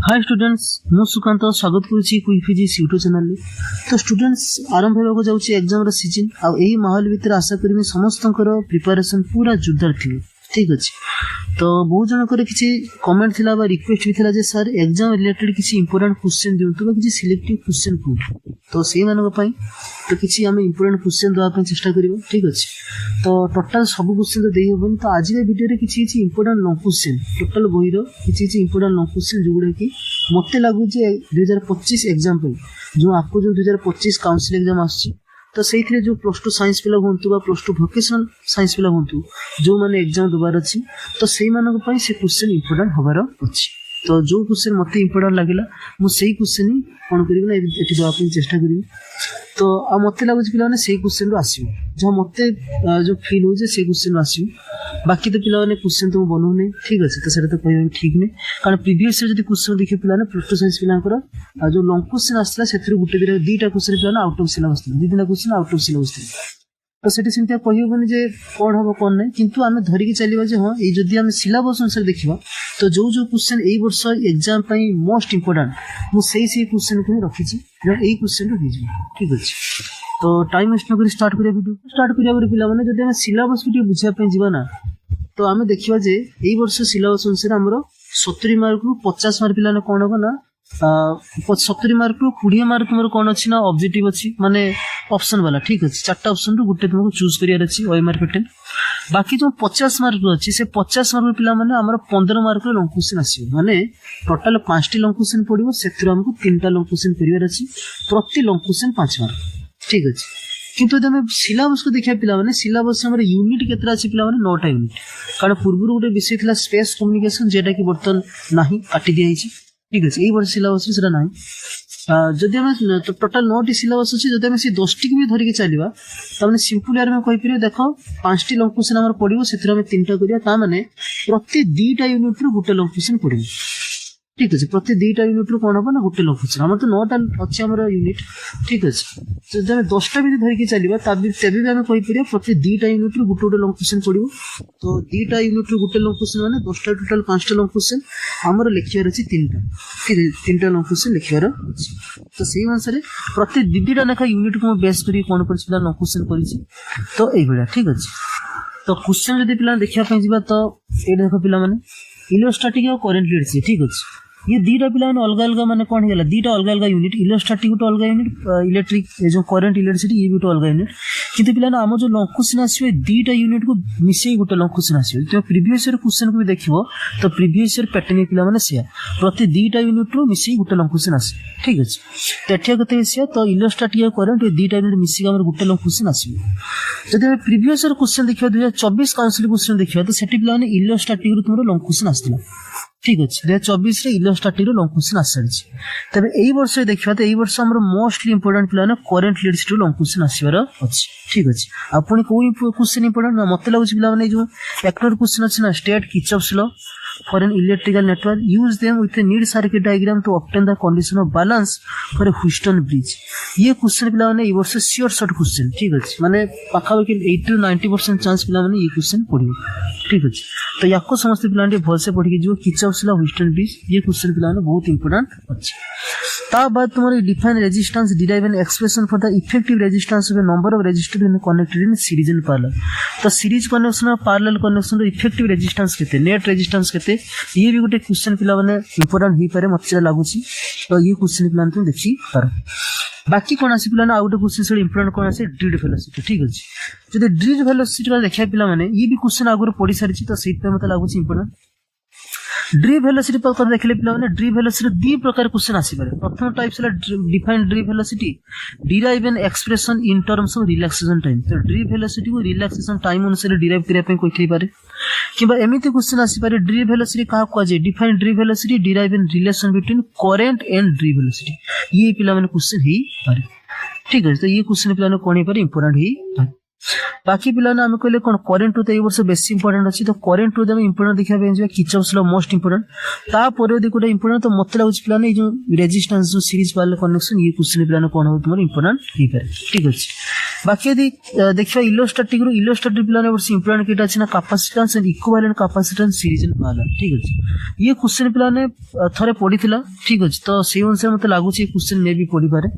Hi students मु सुकांत स्वागत करुच्ची quick physics YouTube channel. तो स्टूडेंट्स आरंभ होगा जाऊँगी एग्जाम रो सीजन आई माहौल भितर आशा करी समस्त प्रिपरेशन पूरा जोरदार थी। ठीक अच्छे तो बहुत जनकर किसी कमेंट थिला बा रिक्वेस्ट भी थिला जे सर एग्जाम रिलेटेड किसी इंपोर्टेंट क्वेश्चन दियंतु बा किसी सिलेक्टिव क्वेश्चन को तो से मानक पई तो किसी आम इंपोर्टेंट क्वेश्चन देवा पई चेष्टा करिवो। ठीक अच्छे तो टोटल सब क्वेश्चन तो देई होबन तो आज के वीडियो रे किसी किसी इंपोर्टेंट लॉन्ग क्वेश्चन टोटल बही रो किसी किसी इंपोर्टेंट लॉन्ग क्वेश्चन जोगुडा कि मते लागु जे 2025 एग्जाम पे जो आपको जो 2025 काउंसिल एग्जाम आछि तो से जो प्लस टू साइंस पिला हूँ प्लस टू भोकेशनल साइंस पिला हूँ जो मैंने एग्जाम देवार अच्छी तो से क्वेश्चन इंपोर्टेंट हबार अच्छी। तो जो क्वेश्चन मत इंपोर्टेंट लगे मुझे क्वेश्चन ही कौन कर चेष्टा करी। तो मत लगुच पे से क्वेश्चन आसो जहाँ मत जो फिल हो क्वेश्चन आसो बाकी तो पे क्वेश्चन तो बनाऊनी। ठीक अच्छे तो तो कह ठीक नहीं कारण प्रीवियस जो क्वेश्चन देखिए पे प्लस टू साइंस पिलांकर जो लॉन्ग क्वेश्चन आसला से गोटे दुईटा क्वेश्चन पे आउट ऑफ सिलेबस दी तीन क्वेश्चन आउट ऑफ सिलेबस थी। तो सेठी सेमती कहबनी जे कौन हम कौन ना किंतु आम धरिकी चलिए हाँ ये आम सिलेबस अनुसार देखा तो जो जो क्वेश्चन यही वर्ष एग्जाम मोस्ट इंपोर्टेंट मुझे क्वेश्चन को रखी यही क्वेश्चन रही। ठीक अच्छे तो टाइम वेस्ट नक स्टार्ट करिया वीडियो स्टार्ट करिया पे जब आम सिलेबस को बुझापी जीवा ना तो आम देखा जे यही वर्ष सिलेबस अनुसार आमर 70 मार्क रु 50 मार्क पे कौन हम ना 70 मार्क रु 20 मार्क तुम कौन अच्छी ना ऑब्जेक्टिव अच्छी माने ऑप्शन वाला। ठीक अच्छे 4टा ऑप्शन रु गोटे तुमको चूज करियार अच्छी ओएमआर पैटर्न बाकी जो 50 मार्क रु अच्छी से 50 मार्क पिला माने हमर 15 मार्क रो लॉन्ग क्वेश्चन आसीबो माने टोटल 5टी लॉन्ग क्वेश्चन पड़िबो सेथरो हमको 3टा लॉन्ग क्वेश्चन करियार अच्छी प्रति लॉन्ग क्वेश्चन 5 मार्क। ठीक अच्छे किंतु जब आम सिलेबस को देखा पे सिलेबस यूनिट केतरा अच्छी पे 9टा यूनिट कारण पूर्व गोटे विषय था स्पेस कम्युनिकेशन जेटा कि बर्तमान नाही काटी दिया। ठीक अच्छे यही वर्ष सिलेबस ना जदि आम टोटाल 9टी सिलेबस अच्छी जब आम से 10टी भी धरिकी चलवा तो सिंपल यार में कहीपर देख 5टी लॉन्ग क्वेश्चन आम पड़ो से 3टा करा मैंने प्रति 2टा यूनिट रू गोटे लॉन्ग क्वेश्चन पड़ो। ठीक अच्छे प्रति 2टा यूनिट रू कौन हम ना गोटे लॉन्ग क्वेश्चन आम तो 9टा अच्छे आम यूनिट। ठीक अच्छे जब 10टा भी धरिकी चलवा तेज भी आम कहीपर प्रति 2टा यूनिट रू गोटे गोटे लॉन्ग क्वेश्चन पड़ो तो 2टा यूनिट रू गोटे लॉन्ग क्वेश्चन मैंने 10टा टोटाल 5टा लॉन्ग क्वेश्चन आमर लिखार अच्छी 3टा। ठीक है 3टा लॉन्ग क्वेश्चन लिखार अच्छी तो से अनुसार प्रति 2टा लेखा यूनिट को बेस कर कौन कर लॉन्ग क्वेश्चन कर तो ये। ठीक अच्छे तो क्वेश्चन जब पे देखा जा तो ये देख पे इलेक्ट्रोस्टैटिक और करेंट लीड। ठीक अच्छे ये 2टा पे अलग अलग माने कौन है 2टा अलग अलग यूनिट इलेक्ट्रोस्टैटिक गोटे अलग यूनिट इलेक्ट्रिक जो करेंट इलेक्ट्रिसिटी ये गोटे अलग यूनिट किंतु पे आम जो लॉन्ग क्वेश्चन आसो 2टा यूनिट को मिसई गोटे लॉन्ग क्वेश्चन आसो तो प्रीवियस ईयर क्वेश्चन को भी देखो तो प्रीवियस ईयर पैटर्न पे से प्रति 2टा यूनिट रू मिसई गोटे लॉन्ग क्वेश्चन आस। ठीक अच्छे तो एठिया कते तो इलेक्ट्रोस्टैटिक करेंट ये 2टा यूनिट मिसई गोटे लॉन्ग क्वेश्चन आसो जब प्रीवियस ईयर क्वेश्चन देखा 2024 काउंसिल क्वेश्चन देखा तो सेठी पे इलेक्ट्रोस्टैटिक रू तुम लॉन्ग क्वेश्चन आसला। ठीक अच्छे 2024 इलेक्ट्रोस्टैटिक लॉन्ग क्वेश्चन आस सारी तबे यही वर्ष देखा तो यही वर्ष आम मोस्टली इंपोर्टेंट पे करेंट इलेक्ट्रिसिटी लॉन्ग क्वेश्चन आसबार अच्छी। ठीक अच्छे आपड़ी कौ क्वेश्चन इंपोर्टेंट मत लगुच पे जो 1 नंबर क्वेश्चन अच्छे ना state Kirchhoff's law for an electrical network use them with a neat circuit diagram to obtain the condition of balance for a Wheatstone bridge ये क्वेश्चन पे ये वर्ष श्योर शॉर्ट क्वेश्चन। ठीक अच्छे माने पाखापाखि 80 to 90% चांस पे ये क्वेश्चन पढ़े। ठीक अच्छे तो या समस्त पे भलसे पढ़ी जो किर्चॉफ्स लॉ ह्यूस्टन ब्रिज ये क्वेश्चन पे बहुत इंपोर्टेंट अच्छे। ता बाद तुम्हारे define resistance derive an expression for the effective resistance of a number of resistor in connected in series and parallel तो सीरीज कनेक्शन और पैरेलल कनेक्शन इफेक्टिव रेजिस्टेंस केते नेट रेजिस्टेंस केते ये भी गोटे क्वेश्चन पे इंपोर्टेंट हो पारे मत लगुच तो ये क्वेश्चन पे तुम देखी पार। बाकी कौन आस पे आउ गोटे क्वेश्चन से इंपोर्टेंट कौन आसे ड्रिफ्ट वेलोसिटी। ठीक अच्छे जब ड्रिफ्ट वेलोसिटी देखा पे ये भी क्वेश्चन आगुरी पढ़ी सारी तो से मत लगुच इंपोर्टेंट। ड्रिफ्ट वेलोसिटी पर देखले पे ड्रिफ्ट वेलोसिटी 2 प्रकार क्वेश्चन आसीपारे प्रथम टाइप से define drift velocity derive an expression in terms of relaxation time तो ड्रिफ्ट वेलोसिटी को रिलैक्सेशन टाइम अनुसार डिराइव करिया पे कोइ पारे किबा एमिति क्वेश्चन आसीपारे ड्रिफ्ट वेलोसिटी का को जे define drift velocity derive in relation between current and drift velocity ये पिला माने क्वेश्चन ही पारे। ठीक है तो ये क्वेश्चन पे कौन हो पारे इंपोर्टेंट ही पारे। बाकी पिला आम कहले कौन करेन्ट ट्रुथ ये वर्ष बेस इंपोर्टेंट अच्छी तो करेन्ट ट्रुथ आम इंपोर्टेंट देखा किचप्स लॉ मोस्ट इंपोर्टेंट तापर यदि गोटे इंपोर्टेंट तो मत लगुच पिला जो रेजिस्टेंस जो सीरीज पैरेलल कनेक्शन ये क्वेश्चन पिला कौन हो तुम इंपोर्टेंट हो पारे ठीक अच्छे बाकी यदि देखा इलोस्टैटिक पिला वर्ष इंपोर्टेंट किटा अच्छे ना capacitance and equivalent capacitance series and parallel ठीक अच्छे ये क्वेश्चन पिला थरे पढ़ी ठीक अच्छे तो से अनुसार मत लगुच क्वेश्चन मे भी पढ़ी पारे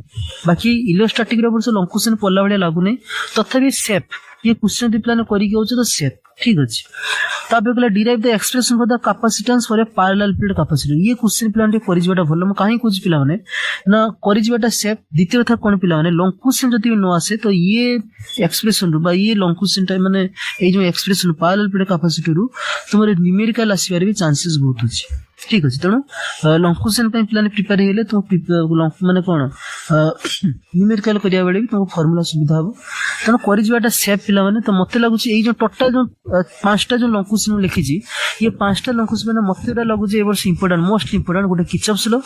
बाकी इलोस्टैटिक वर्ष लंग क्वेश्चन पढ़ला भाया लगुनि तथापि सेफ ये क्वेश्चन दी प्लान करिके होछ तो सेफ ठीक अछि ताबे कहला derive the expression for the capacitance for a parallel plate capacitor ये क्वेश्चन प्लान टे करिजबाटा भलो म काहे कुछ पिला माने ना करिजबाटा सेफ द्वितीय कथा कोन पिला माने लॉन्ग क्वेश्चन जति न आसे तो ये एक्सप्रेशन बा ये लॉन्ग क्वेश्चन टाइम माने ए जो एक्सप्रेशन पैरेलल प्लेट कैपेसिटर रु तुमरे न्यूमेरिकल आसीबार भी चांसेस बहुत अछि ठीक अच्छे तेणु लंग क्वेश्चन पे प्रिपेयर हेले तुम माने कौन न्यूमेरिकल करिया बेले भी तुमको फॉर्मूला सुविधा हो तेणु करिजबाटा सेफ पिला माने तो मते लगुच ए जो टोटल जो पांचटा जो लंग क्वेश्चन लिखी ये पांचटा लंग क्वेश्चन मते लगुच ए वर्ष इंपोर्टेंट मोस्ट इंपोर्टेंट गोटे किचप्स लॉ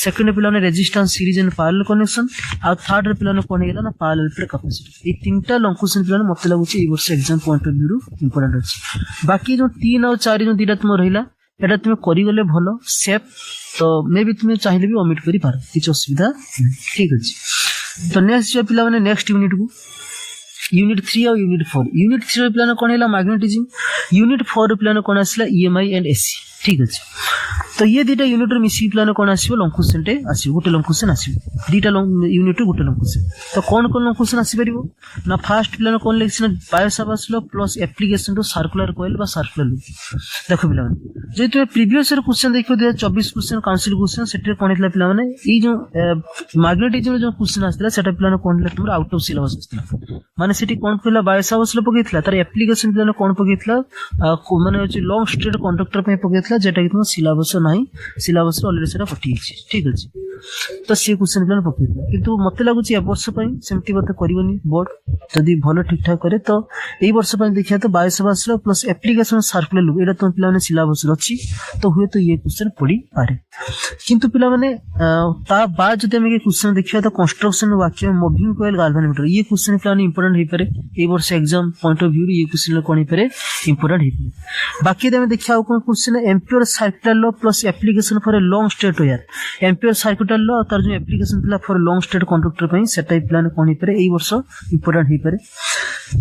सेकंड पिला resistance series and parallel connection आ थर्ड पिला कोन हेला ना पैरेलल प्लेट कैपेसिटर ये तीनटा लंग क्वेश्चन पिला मते लगुच ए वर्ष एग्जाम पॉइंट ऑफ व्यू रु इंपोर्टेंट अछि बाकी जो 3 और 4 जो दीटा तुम रहिला एटा तुम करिगले भलो सेफ तो मे भी तुम चाहिए भी ओमिट करि पार किछ असुविधा ठीक अछि तो नेक्स्ट जो पिला माने नेक्स्ट यूनिट को यूनिट 3 और यूनिट 4 यूनिट 3 पिला कोन हैला मैग्नेटिज्म यूनिट 4 पिला कोन आसला ईएमआई एंड एसी ठीक अछि तो ये दीटा यूनिट मिसी प्लान कोन आसीबो लंग क्वेश्चन टे आसीबो गोटे लंग क्वेश्चन आसीबो दीटा लंग यूनिट गोटे लंग क्वेश्चन तो कौन लंग क्वेश्चन आसी परिबो ना फर्स्ट प्लान कोन लेक्शन Biot Savart's law plus application to circular coil बा सर्कुलर लूप देखो पिला माने जे तुम प्रीवियस ईयर क्वेश्चन देखो 2024 क्वेश्चन काउंसिल क्वेश्चन सेटे कोन हेतला पिला माने ई जो मैग्नेटिज्म जो क्वेश्चन आस्थिला सेटा प्लान कोन ले तुम आउट ऑफ सिलेबस आस्थिला माने सेठी कोन पिला बायोसावर्ट्स लॉ पकेइथला तार एप्लीकेशन प्लान कोन पकेइथला माने लॉन्ग स्ट्रेट कंडक्टर पे पकेइथला जेटा कि तुम सिलेबस नहीं सिलेबस ऑलरेडी सेटा पठी ठीक अछि तो से क्वेश्चन प्लान पकेइथला किंतु मते लागुच ए वर्ष पई सेमति बते करबनी बोर्ड जदी भलो ठीक ठाक करे तो ए वर्ष पई देखिया तो Biot Savart's law plus application circular loop एटा तुम पिला माने सिलेबस रछि तो हुए तो ये क्वेश्चन पड़ी पारे किंतु पिला माने ता बाद जदि हम क्वेश्चन देखिया तो कंस्ट्रक्शन वाक्य मूविंग कॉइल गाल्वानोमीटर ये क्वेश्चन प्लान इंपोर्टेंट हे पारे ए वर्ष एग्जाम पॉइंट ऑफ व्यू ये क्वेश्चन कोन हे पारे इंपोर्टेंट हे पारे बाकी हम देखिया कोन question ampere circular law plus application for a long straight wire ampere circular law तार जो एप्लीकेशन पिला फॉर लॉन्ग स्ट्रेट कंडक्टर पई सेटा प्लान कोन हे पारे ए वर्ष इंपोर्टेंट हे पारे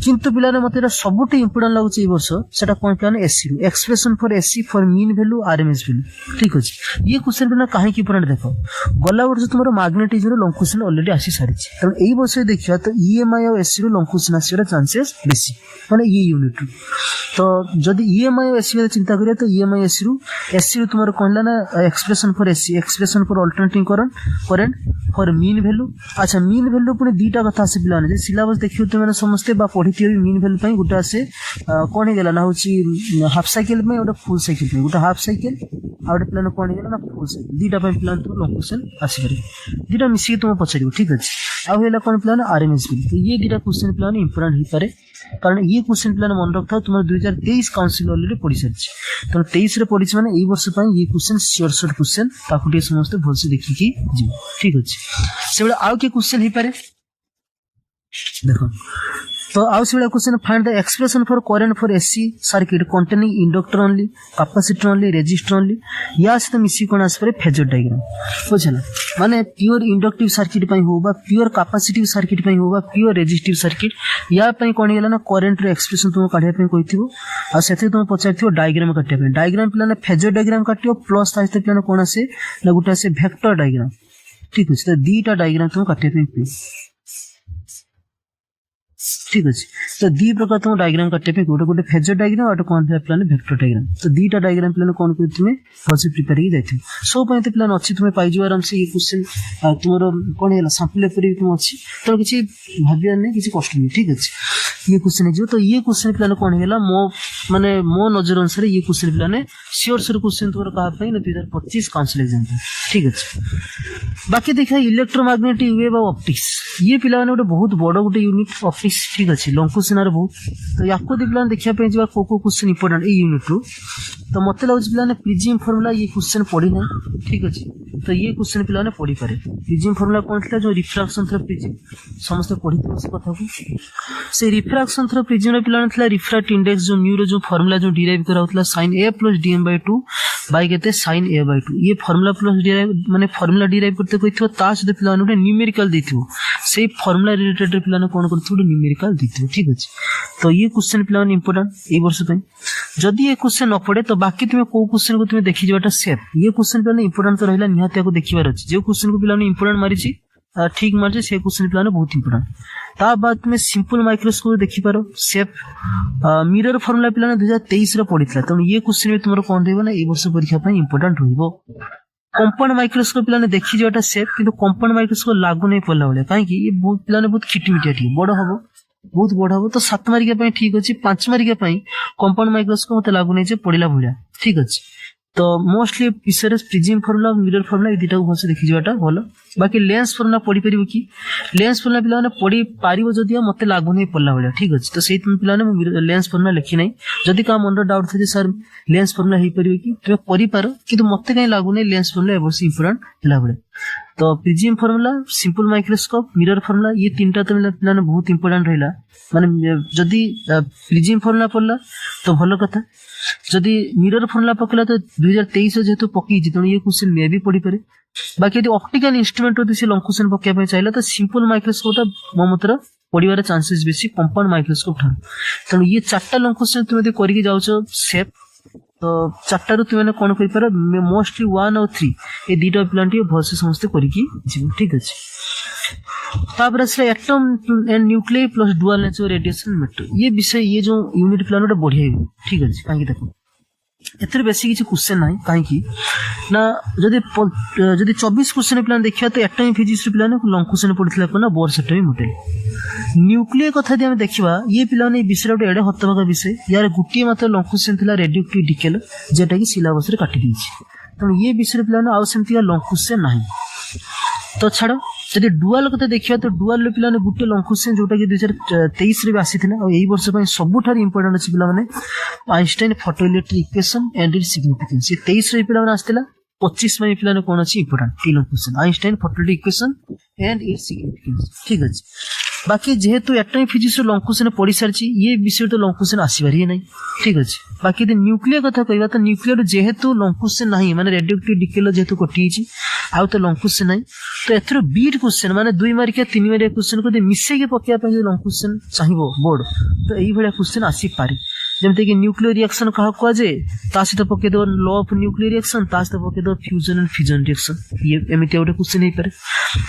किंतु पिला मते सबुठ इंपोर्टेंट लागुच ए वर्ष सेटा कोन plan AC expression for AC for mean value RMS value ठीक अछि ये क्वेश्चन पिला काहे की इंपोर्टेंट देखो गला वर्ष तुमरो मैग्नेटिज्म लॉन्ग क्वेश्चन ऑलरेडी आसी सारी त एई वर्ष देखिया तो ईएमआई और एसी रो लॉन्ग क्वेश्चन आसीरा चांसेस बेसी माने ये यूनिट तो जदी ईएमआई और एसी चिंता करिया तो ईएमआई एसी रो तुमरो कोनला ना expression for AC expression for alternating current for mean value अच्छा मीन वैल्यू पुनी दीटा कथा आसी पिला ने सिलेबस देखियो तुम माने समस्त बा पढिथियो मीन वैल्यू पई गुटा आसे कोन हे गेला ना होची हाफ साइकिल में ओटा फुल साइकिल में गुटा हाफ साइकिल आ ओटा प्लान कोन हे गेला ना फुल साइकिल दीटा पई प्लान तो लॉन्ग क्वेश्चन आसी करे दीटा मिसी तुम पछरियो ठीक अछि आ हेला कोन प्लान आरएमएस वैल्यू तो ये दीटा क्वेश्चन प्लान इंपोर्टेंट ही पारे कारण ये क्वेश्चन प्लान मन रखता तुम 2023 काउंसिल ऑलरेडी पढ़ी सारी तो 23 रे पढ़ी माने ए वर्ष पई ये क्वेश्चन श्योर शॉर्ट क्वेश्चन ताकू टे समस्त भल से देखि की जी ठीक अछि सेबे आउ के क्वेश्चन ही पारे देखो तो आउ से question find the expression for current for AC circuit containing inductor only capacitor only resistor only या से मिसी कोन आस पर फेजर डायग्राम बुझला माने प्योर इंडक्टिव सर्किट पई हो बा प्योर कैपेसिटिव सर्किट पई हो बा प्योर रेजिस्टिव सर्किट या पई कोन गेला ना करंट रो एक्सप्रेशन तुम काढिया पई कहिथिबो आ सेते तुम पचारथिबो डायग्राम काटिया पई डायग्राम प्लान फेजर डायग्राम काटियो प्लस ताइते प्लान कोन आसे ना गुटा से वेक्टर डायग्राम ठीक अछि तो दीटा डायग्राम तुम काटिया पई ठीक अछि तो दी प्रकार तुम डायग्राम काटे पे गोटे गोटे फेजर डायग्राम और कोन प्लान वेक्टर डायग्राम तो दीटा डायग्राम प्लान कोन को तुमे फसे प्रिपेयर ही जाइथि सो पय ते प्लान अछि तुमे पाइ जो आराम से ये क्वेश्चन तुमरो कोन हैला सैंपल पेपर भी तुम अछि तो किछि भाबिया नै किछि कष्ट नै ठीक अछि ये क्वेश्चन जो तो ये क्वेश्चन प्लान कोन हैला मो नजर अनुसार ये क्वेश्चन प्लान श्योर क्वेश्चन तोर कहा पय 2025 काउंसिल एग्जाम ठीक अछि बाकी देखा इलेक्ट्रोमैग्नेटिक वेव और ऑप्टिक्स ये पिला ने बहुत बड़ गोटे यूनिट ऑप्टिक्स 23 ठीक अच्छे लंकुसेनार बहुत तो या पे देखा जा को क्वेश्चन इंपोर्टेंट ये यूनिट रू तो मत लगे पे प्रिजिम फर्मुला ये क्वेश्चन पढ़ी ना ठीक अच्छे तो ये क्वेश्चन पे पढ़ी पारे प्रिजिम फर्मुला कौन था जो रिफ्राक्शन थ्रो प्रिजिम समस्त पढ़ी से कथा को से रिफ्राक्शन थ्रो प्रिजिम पे रिफ्रैक्ट इंडेक्स जो म्यू जो फर्मुला जो डिराइव करा sin a plus dm/2 by केते sin a/2 ये फर्मुला प्लस डिराइव माने फर्मुला डिराइव करते कोइ थियो ता सहित पिला ने न्यूमेरिकल देथियो से फर्मुला रिलेटेड पिला ने कोन करथियो न्यूमेरिकल देथियो ठीक अछि तो ये क्वेश्चन पिला ने इंपोर्टेंट ए वर्ष पे जदि ये क्वेश्चन न पड़े तो बाकी तुम्हें को क्वेश्चन को तुम्हें देखि जेटा सेफ ये क्वेश्चन पिला ने इंपोर्टेंट तो रहला निहाते को देखिबार अछि जे क्वेश्चन को पिला ने इंपोर्टेंट मारिछि ठीक मारजे से क्वेश्चन पिला ने बहुत इंपोर्टेंट ता बाद तुम्हें सिंपल माइक्रोस्कोप देखि पारो सेफ मिरर फॉर्मूला पिला ने 2023 रे पडितला त ये क्वेश्चन में तुमरो कोन रहबो ना ए वर्ष परीक्षा पे इंपोर्टेंट रहइबो कंपाउंड माइक्रोस्कोप पिला ने देखि जेटा सेफ किंतु कंपाउंड माइक्रोस्कोप लागू नहीं पड़ला वाले काहे कि ये बहुत पिला ने बहुत खिटमिटिया ठीक बड़ हबो बहुत बड़ हबो तो 7 मार्किया पे ठीक अछि 5 मार्किया पे कंपाउंड माइक्रोस्कोप मते लागू नहीं जे पडिला भुलिया ठीक अछि तो मोस्टली विषय प्रिजिम फॉर्मुला मिरर फॉर्मुला ये दुटा भलसे देखि जेटा भलो बाकी लेंस फॉर्मुला पढ़ी परिबो कि लेंस फॉर्मुला पिला ने पढ़ी पारिबो जदि मते लागू नहीं पड़ला वाला ठीक अछि तो सेहि पिला ने लेंस फॉर्मुला लिखि नै जदि का मन डाउट थे सर लेंस फॉर्मुला हे परिबो कि तुम पढ़ी पारो किंतु मते काई लागू नै लेंस फॉर्मुला एवर्स इंपोर्टेंट हला बळे तो prism formula simple microscope mirror formula ये तीनटा तो पिला ने बहुत इंपोर्टेंट रहला माने जदि प्रिजिम फॉर्मुला पढ़ला तो भलो कथा जदि मिरर फॉर्मुला पकला तो 2023 जेतु पकी जितन ये क्वेश्चन मे भी पढ़ी पारे बाकी यदि ऑप्टिकल इंस्ट्रूमेंट होती से लॉन्ग क्वेश्चन पक्या पे चाहिए तो सिंपल माइक्रोस्कोप ता मो मतर पढ़िबार चांसेस बेसी कंपाउंड माइक्रोस्कोप था तनो ये चारटा लॉन्ग क्वेश्चन तुम यदि करके जाउछो सेफ तो चारटा रु तुमने कोन करि पार मोस्टली 1 और 3 ये दीटा प्लांटी भलसे समस्त करके जीव ठीक अछि तापर से atom and nuclear plus dual nature radiation method ये विषय ये जो यूनिट प्लान उटा बढ़िया ठीक अछि काहे देखो एथरे बेसी किछि क्वेश्चन नाही काहे कि ना जदि 24 क्वेश्चन प्लान देखिया तो atomic physics plan long question पड़ितला कोना बोर्ड सेटमी मॉडल न्यूक्लियर कथा दि हम देखिबा ये प्लान ए विषय उटा एडे हतभागा विषय यार गुटी मात्र लॉन्ग क्वेश्चन थिला रेडियोएक्टिव डिकेल जेटा कि सिलेबस रे काटि दिछि त ये विषय प्लान आउ सेमतिया लॉन्ग क्वेश्चन नाही तो छाड़ जदि डुअल कथा देखिया तो डुअल पिला ने गुटे लॉन्ग क्वेश्चन जोटा कि 2023 रे भी आसीथिना और एही वर्ष पय सबुठार इंपोर्टेंट अछि पिला माने Einstein photoelectric equation and its significance ये 23 रे पिला माने आस्तेला 25 में पिला ने कोन अछि important long question Einstein photoelectric equation and its significance ठीक अछि बाकी जेहेतु एटॉमिक फिजिक्स रो लॉन्ग क्वेश्चन पढ़ी सारछि ये विषय तो लॉन्ग क्वेश्चन आसीबार ही नहीं ठीक अछि बाकी यदि न्यूक्लियर कथा कहबा तो न्यूक्लियर जेहेतु लॉन्ग क्वेश्चन नहीं माने रेडियोएक्टिव डिकेल जेहेतु कटि छि आउ तो लॉन्ग क्वेश्चन नहीं तो एथरो बीट क्वेश्चन माने 2 मार्किया 3 मार्किया क्वेश्चन को मिसे के पकिया पे लॉन्ग क्वेश्चन चाहिबो बोर्ड तो एही भलिया क्वेश्चन आसी पारे जेमते कि न्यूक्लियर रिएक्शन कहा को जे ता सहित पके दो लॉ ऑफ न्यूक्लियर रिएक्शन ता सहित पके दो फ्यूजन एंड फिजन रिएक्शन ये एमितिया उटे क्वेश्चन नहीं पारे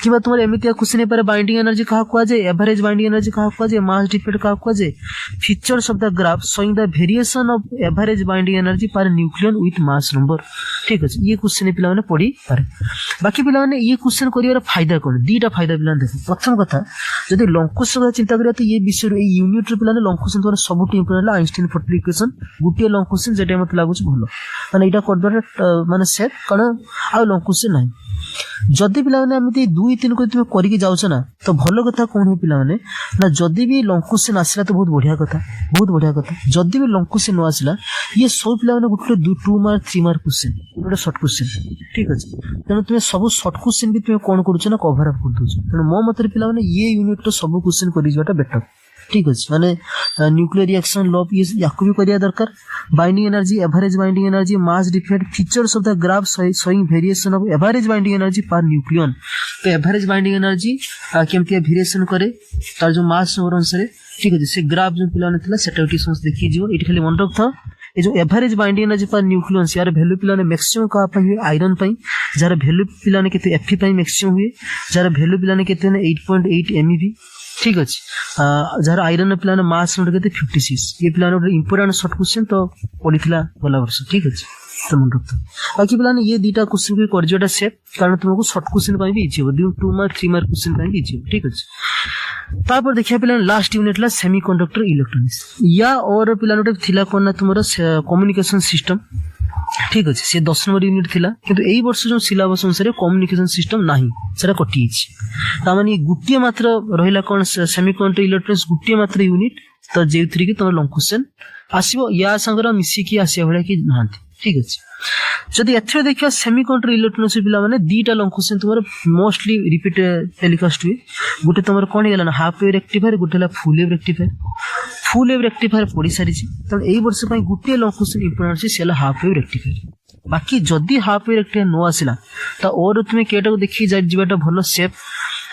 किबा तुमर एमितिया क्वेश्चन नहीं पारे बाइंडिंग एनर्जी कहा को जे एवरेज बाइंडिंग एनर्जी कहा को जे मास डिफेक्ट कहा को जे features of the graph showing the variation of average binding energy per nucleon with mass number ठीक अछि ये क्वेश्चन पिला माने पढ़ी पारे बाकी पिला माने ये क्वेश्चन करिवार फायदा कोन दीटा फायदा पिला देखो प्रथम कथा जदि लॉन्ग क्वेश्चन चिंता करिया तो ये विषय ए यूनिट रे पिला ने लॉन्ग क्वेश्चन तो सबटि इंपोर्टेंट आइंस्टाइन फोटोइलेक्ट्रिक इक्वेशन गुटे लॉन्ग क्वेश्चन जेटा मत लागु छ भलो माने एटा करदर माने सेट कारण आ लॉन्ग क्वेश्चन नाही जदि पिला माने एमिति 2-3 को तुम करिके जाउछ ना तो भलो कथा कोन हे पिला माने ना जदि भी लॉन्ग क्वेश्चन आसिला तो बहुत बढ़िया कथा जदि भी लॉन्ग क्वेश्चन न आसिला ये सब पिला माने गुटे 2 मार्क 3 मार्क क्वेश्चन गुटे शॉर्ट क्वेश्चन ठीक अछि तने तुम सब शॉर्ट क्वेश्चन भी तुम कोन करूछ ना कवर अप कर दोछ तने मो मत पिला माने ये यूनिट तो सब क्वेश्चन करि जाटा बेटर ठीक अछि माने न्यूक्लियर रिएक्शन लॉ ये याकु भी करिया दरकार binding energy average binding energy mass defect features of the graph showing variation of average binding energy per nucleon तो एवरेज बाइंडिंग एनर्जी केमति वेरिएशन करे तार जो मास नंबर अनुसार ठीक अछि से ग्राफ जो पिलाने थिला सेटा उठी समझ देखि जिवो एठी खाली मन रख था ये जो average binding energy per nucleon यार वैल्यू पिलाने मैक्सिमम का पई आयरन पई जार वैल्यू पिलाने केते एफ पई मैक्सिमम हुए जार वैल्यू पिलाने केते 8.8 एमईवी ठीक अछि जार आयरन पिलाने मास नंबर केते 56 ये पिलाने इंपोर्टेंट शॉर्ट क्वेश्चन तो पढिथिला गला वर्ष ठीक अछि तो मन रखता बाकी पिलाने ये दीटा क्वेश्चन के कर जोटा सेफ कारण तुमको शॉर्ट क्वेश्चन पई भी इछि 2 मार्क 3 मार्क क्वेश्चन पई भी इछि ठीक अछि तापर देखिया पिलाने लास्ट यूनिट ला सेमीकंडक्टर इलेक्ट्रॉनिक्स या और पिलाने थिला कोन ना तुमरो कम्युनिकेशन सिस्टम ठीक अच्छे सी 10 नंबर यूनिट थिला किंतु एई वर्ष जो सिलेबस अनुसार कम्युनिकेशन सिस्टम नाही सेटा कटि छि ता माने गुटिए मात्र रहिला कोन सेमीकंडक्टर इलेक्ट्रॉनिक्स गुटिए मात्र यूनिट तो जेउथरी कि तुम लॉन्ग क्वेश्चन आसीबो या संगर मिसी की आसिया भले कि नांती ठीक अछि जदि एथरे देखिया सेमीकंडक्टर इलेक्ट्रॉनिक्स पिला माने दीटा लॉन्ग क्वेश्चन तुमर मोस्टली रिपीट टेलीकास्ट हुए गुटे तुमर कोन गेला ना हाफ वेव रेक्टिफायर गुटेला फुल वेव रेक्टिफायर पड़ी सारी छी त एई वर्ष पई गुटे लॉन्ग क्वेश्चन इंपोर्टेंट छी सेला हाफ वेव रेक्टिफायर बाकी जदि हाफ वेव रेक्टिफायर नो आसिला त और तुमे केटा को देखि जा जिबाटा भलो सेफ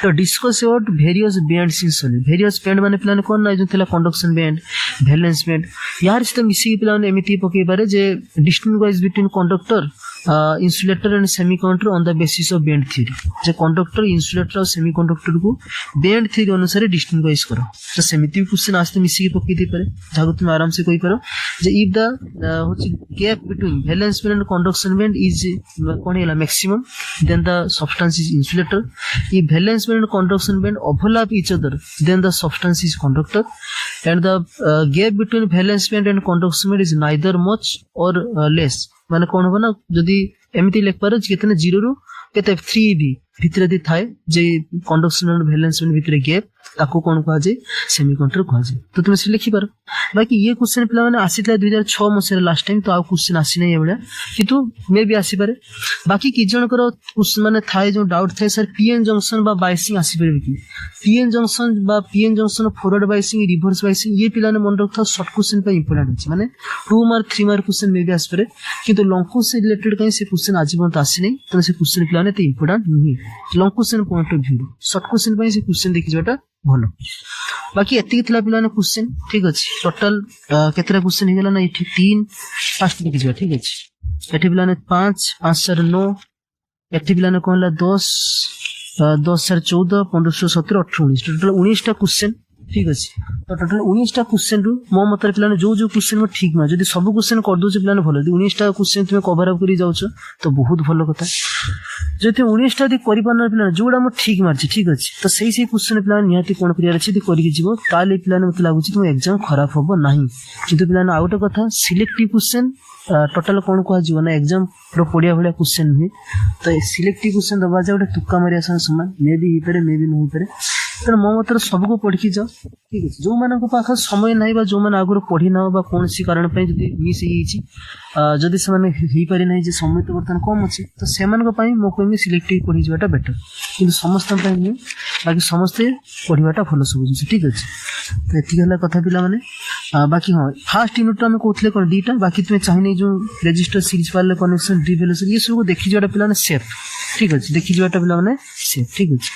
तो discuss about various bands in solid various band माने प्लान कोन ना जो थिला कंडक्शन बैंड वैलेंस बैंड यार से मिसी प्लान एमिति पके पारे जे distinguish between conductor insulator and semiconductor on the basis of band theory जे कंडक्टर इंसुलेटर और सेमीकंडक्टर को बैंड थ्योरी अनुसार डिस्टिंग्विश करो तो सेमिति क्वेश्चन आस्ते मिसी पके दे पारे जाको तुम आराम से कोइ पारो जे इफ द होची gap between valence band and conduction band is कोन हैला maximum then the substance is insulator if valence band and conduction band overlap each other then the substance is conductor and the gap between valence band and conduction band is neither much or less माने कोन हो ना जदी एमिति लेख पारे कितने 0 रु केते 3 भी भितरे दी थाए जे कंडक्शन एंड वैलेंस बैंड भितरे गैप ताको कोन कहा जे सेमीकंडक्टर कहा जे तो तुम से लिखि पारो बाकी ये क्वेश्चन पिला माने आसीतला 2006 मसे लास्ट टाइम तो आ क्वेश्चन आसी नै एबडा किंतु मे भी आसी पारे बाकी कि जण करो क्वेश्चन माने थाए जो डाउट थाए सर पीएन जंक्शन बा बाइसिंग आसी परबे कि PN junction forward biasing reverse biasing ये पिला ने मन रखता शॉर्ट क्वेश्चन पे इंपोर्टेंट अछि माने 2 मार्क 3 मार्क क्वेश्चन मे भी आसी पारे किंतु लॉन्ग क्वेश्चन रिलेटेड कहीं से क्वेश्चन आजीवन तो आसी नै तो से क्वेश्चन पिला ने ते इंपोर्टेंट नहीं long question point of view short question पे से क्वेश्चन देखि जोटा भलो बाकी एति थिला पिला ने क्वेश्चन ठीक अछि टोटल केतरा क्वेश्चन हे गेला ना एठी 3 फास्ट देखि जो ठीक अछि एठी पिला ने 5 5 4 9 एठी पिला ने कोनला 10 10 4 14 15 17 18 19 टोटल 19 टा क्वेश्चन ठीक अछि तो टोटल 19 टा क्वेश्चन रु मो मतर पिला ने जो क्वेश्चन में ठीक मा जदी सब क्वेश्चन कर दो पिला ने भलो 19 टा क्वेश्चन तुमे कवर अप करी जाउ छ तो बहुत भलो कथा जति 19 टा दि करि पाना पिला जोडा म ठीक मारछि ठीक अछि तो सही क्वेश्चन पिला निहाती कोन करिया अछि दि करि जिवो ताले पिला ने मत लागु छि तुम एग्जाम खराब होबो नाही किंतु पिला ने आउट कथा सिलेक्टिव क्वेश्चन टोटल कोन को जीवन एग्जाम रो पडिया भले क्वेश्चन हुए तो सिलेक्टिव क्वेश्चन दबा जा ओटे तुक्का मारिया समान मे भी ही पारे मे भी नहीं पारे तो मो मतर सब को पढ़ी जाओ ठीक है जो मान पाख समय ना बा जो मैंने आगुरी पढ़ी ना बा कौन सी कारण मिस जदि से हो पारि ना जे समय तो बर्तमान कम अच्छे तो से मो कह सिलेक्टिव पढ़ी जावाटा बेटर कि समस्त नहीं बाकी समस्ते पढ़ाटा भल सब जिन ठीक अच्छे तो ये कथा पिला माने बाकी हाँ फास्ट यूनिट आम कहते कौन दीटा बाकी तुम्हें चाहिए जो रेजिस्टर सीरीज पार्लर कनेक्शन डिवेलेशन ये सब देखी जावाटा पिला सेफ ठीक अच्छे देखी जावाटा पिला सेफ ठीक अच्छे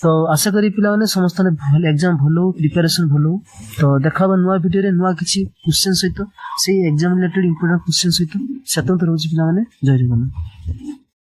तो आशा करी पिला माने समस्त ने एग्जाम भलो प्रिपरेशन भलो तो देखाबा नुआ वीडियो रे नुआ किछि क्वेश्चन सहित से एग्जाम रिलेटेड इंपोर्टेंट क्वेश्चन सहित सेतन तो रोज पिला माने जय जगन्नाथ।